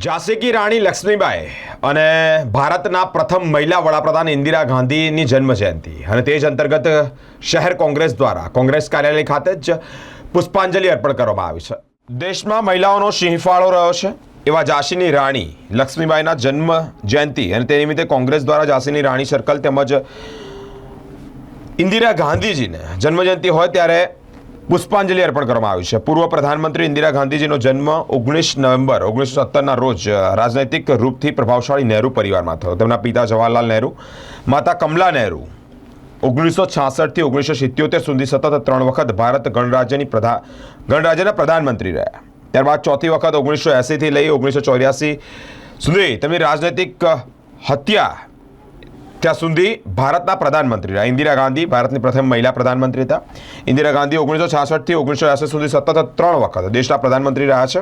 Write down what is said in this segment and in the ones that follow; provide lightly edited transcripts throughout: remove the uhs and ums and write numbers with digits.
ઝાંસી કી રાણી લક્ષ્મીબાઈ અને ભારતના પ્રથમ મહિલા વડાપ્રધાન ઇન્દિરા ગાંધીની જન્મ જયંતિ અને તે જ અંતર્ગત શહેર કોંગ્રેસ દ્વારા કોંગ્રેસ કાર્યાલય ખાતે જ પુષ્પાંજલિ અર્પણ કરવામાં આવી છે। દેશમાં મહિલાઓનો સિંહફાળો રહ્યો છે એવા ઝાંસીની રાણી લક્ષ્મીબાઈના જન્મ જયંતિ અને તે નિમિત્તે કોંગ્રેસ દ્વારા ઝાંસીની રાણી સર્કલ તેમજ ઇન્દિરા ગાંધીજીને જન્મજયંતિ હોય ત્યારે પુષ્પાંજલિ અર્પણ કરવામાં આવી છે। પૂર્વ પ્રધાનમંત્રી ઇન્દિરા ગાંધીજીનો જન્મ 19 નવેમ્બર 1970ના રોજ રાજનૈતિક રૂપથી પ્રભાવશાળી નહેરુ પરિવારમાં થયો। તેમના પિતા જવાહરલાલ નહેરુ, માતા કમલા નહેરુ 1966થી 1977 સુધી સતત 3 વખત ભારત ગણરાજ્યના પ્રધાનમંત્રી રહ્યા। ત્યારબાદ ચોથી વખત 1980થી લઈ 1984 સુધી તેમની રાજનૈતિક હત્યા ત્યાં સુધી ભારતના પ્રધાનમંત્રી રહ્યા। ઇન્દિરા ગાંધી ભારતની પ્રથમ મહિલા પ્રધાનમંત્રી હતા। ઇન્દિરા ગાંધી 1966થી 1980 સુધી સતત 3 વખત દેશના પ્રધાનમંત્રી રહ્યા છે।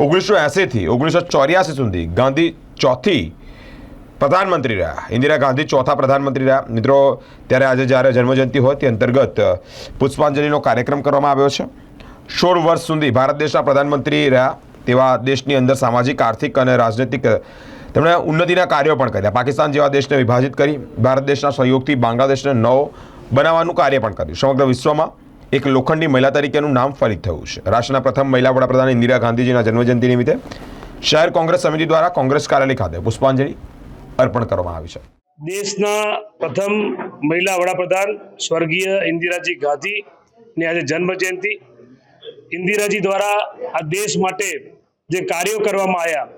1980થી 1984 સુધી ગાંધી ચોથી પ્રધાનમંત્રી રહ્યા। ઇન્દિરા ગાંધી ચોથા પ્રધાનમંત્રી રહ્યા। મિત્રો, ત્યારે આજે જ્યારે જન્મજયંતિ હોય તે અંતર્ગત પુષ્પાંજલિનો કાર્યક્રમ કરવામાં આવ્યો છે। 16 વર્ષ સુધી ભારત દેશના પ્રધાનમંત્રી રહ્યા તેવા દેશની અંદર સામાજિક, આર્થિક અને રાજનૈતિક તેમણે ઉન્નતિના કાર્યો પણ કર્યા। પાકિસ્તાન જેવા દેશને વિભાજિત કરી ભારત દેશના સહયોગથી બાંગ્લાદેશને નવો બનાવવાનું કાર્ય પણ કર્યું। સમગ્ર વિશ્વમાં એક લોખંડી મહિલા તરીકેનું નામ ફલિત થયું છે। રાષ્ટ્રના પ્રથમ મહિલા વડાપ્રધાન ઇન્દિરા ગાંધીજીના જન્મજયંતિ નિમિત્તે શહેર કોંગ્રેસ સમિતિ દ્વારા કોંગ્રેસ કાર્યાલય ખાતે પુષ્પાંજલિ અર્પણ કરવામાં આવી છે। દેશના પ્રથમ મહિલા વડાપ્રધાન સ્વર્ગીય ઇન્દિરાજી ગાંધીની આજે જન્મજયંતિ। ઇન્દિરાજી દ્વારા આ દેશ માટે જે કાર્યો કરવામાં આવ્યા,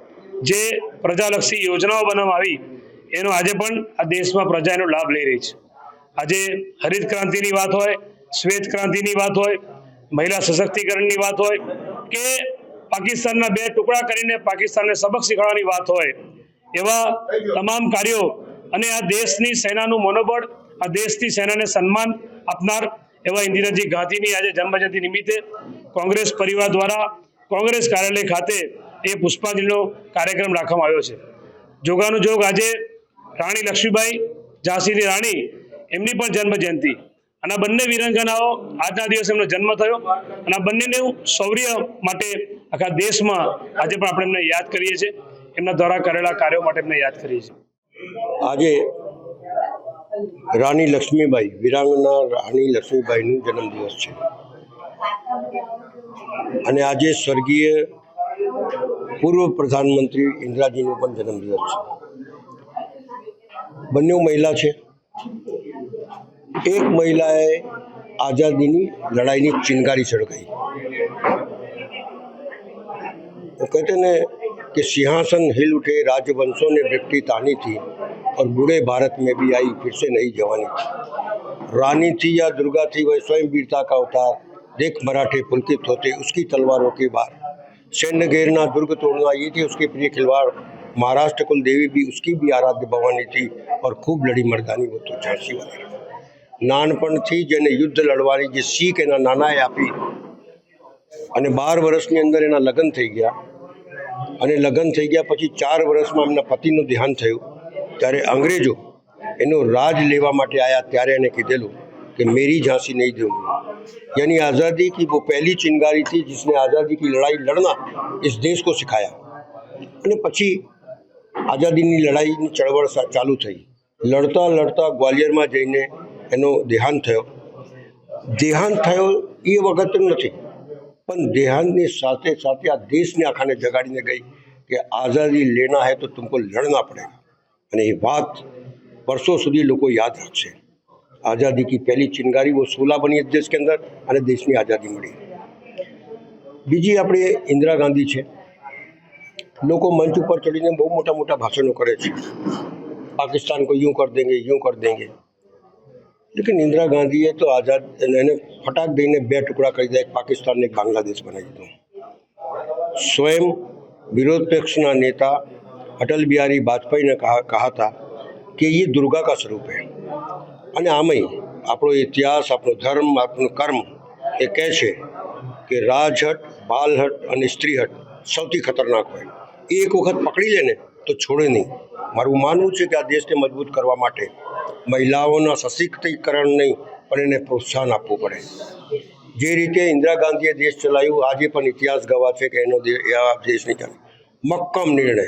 જે પ્રજાલક્ષી યોજનાઓ બનાવવામાં આવી, એનો આજે પણ આ દેશમાં પ્રજા એનો લાભ લઈ રહી છે। આજે હરિત ક્રાંતિની વાત હોય, શ્વેત ક્રાંતિની વાત હોય, મહિલા સશક્તિકરણની વાત હોય કે પાકિસ્તાનના 2 ટુકડા કરીને પાકિસ્તાનને સબક શીખવાડવાની વાત હોય, એવા તમામ કાર્યો અને આ દેશની સેનાનું મનોબળ, આ દેશની સેનાને સન્માન આપનાર એવા ઇન્દિરાજી ગાંધીની આજે જન્મજયંતિ નિમિત્તે કોંગ્રેસ પરિવાર દ્વારા કોંગ્રેસ કાર્યાલય ખાતે એ પુષ્પાંજલિનો કાર્યક્રમ રાખવામાં આવ્યો છે। જોગાનુજોગ આજે રાણી લક્ષ્મીબાઈ, ઝાંસીની રાણી, એમની પણ જન્મજયંતિ અને આ બંને વીરાંગનાઓ આજના દિવસે એમનો જન્મ થયો અને આ બંનેનું શૌર્ય માટે આખા દેશમાં આજે પણ આપણે એમને યાદ કરીએ છીએ, એમના દ્વારા કરેલા કાર્યો માટે એમને યાદ કરીએ છીએ। આજે રાણી લક્ષ્મીબાઈ, વીરાંગના રાણી લક્ષ્મીબાઈનું જન્મદિવસ છે અને આજે સ્વર્ગીય પૂર્વ પ્રધાનમંત્રી ઇન્દિરાજીનો પણ જન્મદિવસ છે। બંને મહિલા છે। એક મહિલાએ આઝાદીની લડાઈની ચિનગારી સળગાઈ। वो कहते हैं कि सिंहासन हिल उठे, राजवंशों ने वृत्ति तानी थी और बूढ़े भारत में भी आई फिर से नई जवानी थी। रानी थी या दुर्गा थी, वह स्वयं वीरता का अवतार, देख मराठे पुलकित होते उसकी तलवारों के बार। सैन्य घेरना, दुर्ग तोड़ना, ये थी उसके प्रिय खिलवाड़। महाराष्ट्र कुल देवी भी उसकी भी आराध्य भवानी थी और खूब लड़ी मर्दानी वो तो झांसी वाली। નાનપણથી જેને યુદ્ધ લડવાની જે શીખ એના નાનાએ આપી અને 12 વર્ષની અંદર એના લગ્ન થઈ ગયા અને લગ્ન થઈ ગયા પછી 4 વર્ષમાં એમના પતિનું દેહાંત થયું ત્યારે અંગ્રેજો એનો રાજ લેવા માટે આવ્યા ત્યારે એને કીધેલું कि मेरी झांसी नहीं दूंगी। यानी आज़ादी की वो पहली चिंगारी थी जिसने आज़ादी की लड़ाई लड़ना इस देश को सिखाया। અને પછી આઝાદીની લડાઈની ચળવળ ચાલુ થઈ। લડતા લડતા ગ્વાલિયરમાં જઈને એનો દેહાંત થયો। દેહાંત થયો એ વખતનું નથી, પણ દેહાંતની સાથે સાથે આ દેશને આખાને જગાડીને ગઈ કે આઝાદી લેના હૈ તો તુમકો લડના પડેગા। અને એ વાત વર્ષો સુધી લોકો યાદ રાખશે। आज़ादी की पहली चिंगारी वो सूला बनी इस देश के अंदर અને દેશની આઝાદી મળી। બીજી આપણે ઇન્દિરા ગાંધી છે। લોકો મંચ ઉપર ચડીને બહુ મોટા મોટા ભાષણો કરે છે, પાकिस्तान को यूं कर देंगे, लेकिन इंदिरा गांधीએ તો આઝાદ એને ફટાક દઈને 2 ટુકડા કરી દીધા, એક પાकिस्तान ને એક બાંગ્લાદેશ બનાવી દીધો। स्वयं विरोध पक्ष ना नेता अटल बिहारी वाजपेयी ने कहा था कि ये दुर्गा का स्वरूप है। અને આમય આપણો ઇતિહાસ, આપણો ધર્મ, આપણું કર્મ એ કહે છે કે રાજહટ, બાલહટ અને સ્ત્રીહટ સૌથી ખતરનાક હોય। એક વખત પકડી લે ને તો છોડે નહીં। મારું માનવું છે કે આ દેશને મજબૂત કરવા માટે મહિલાઓના સશક્તિકરણ નહીં પણ એને પ્રોત્સાહન આપવું પડે। જે રીતે ઇન્દિરા ગાંધીએ દેશ ચલાવ્યું, આજે પણ ઇતિહાસ ગવા છે કે એનો દેશ નહીં ચાલે। મક્કમ નિર્ણય,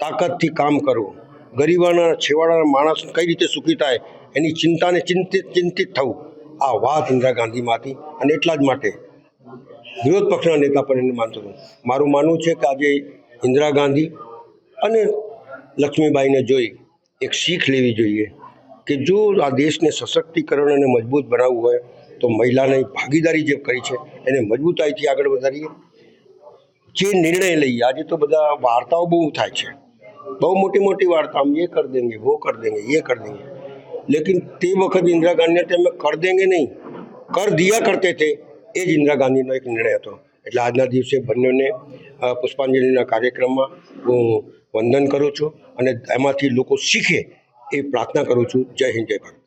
તાકાતથી કામ કરવું, ગરીબાના છેવાડાના માણસ કઈ રીતે સુખી થાય એની ચિંતાને ચિંતિત થવું, આ વાત ઇન્દિરા ગાંધીમાં હતી. અને એટલા જ માટે વિરોધ પક્ષના નેતા પણ એને માનતો હતો. મારું માનવું છે કે આજે ઇન્દિરા ગાંધી અને લક્ષ્મીબાઈને જોઈ એક શીખ લેવી જોઈએ કે જો આ દેશને સશક્તિકરણ અને મજબૂત બનાવવું હોય તો મહિલાની ભાગીદારી જે કરી છે એને મજબૂતાઈથી આગળ વધારીએ. જે નિર્ણય લઈએ, આજે તો બધા વાર્તાઓ બહુ થાય છે, બહુ મોટી મોટી વાર્તા, हम ये कर देंगे, वो कर देंगे, ये कर देंगे, लेकिन તે વખત इंदिरा गांधी ने टाइम में कर देंगे नहीं, कर दिया करते थे. એ જ इंदिरा ગાંધીનો એક નિર્ણય હતો. એટલે આજના દિવસે બંનેને પુષ્પાંજલિના કાર્યક્રમમાં હું વંદન કરું છું અને એમાંથી લોકો શીખે એ પ્રાર્થના કરું છું. જય હિન્દ, જય ભારત.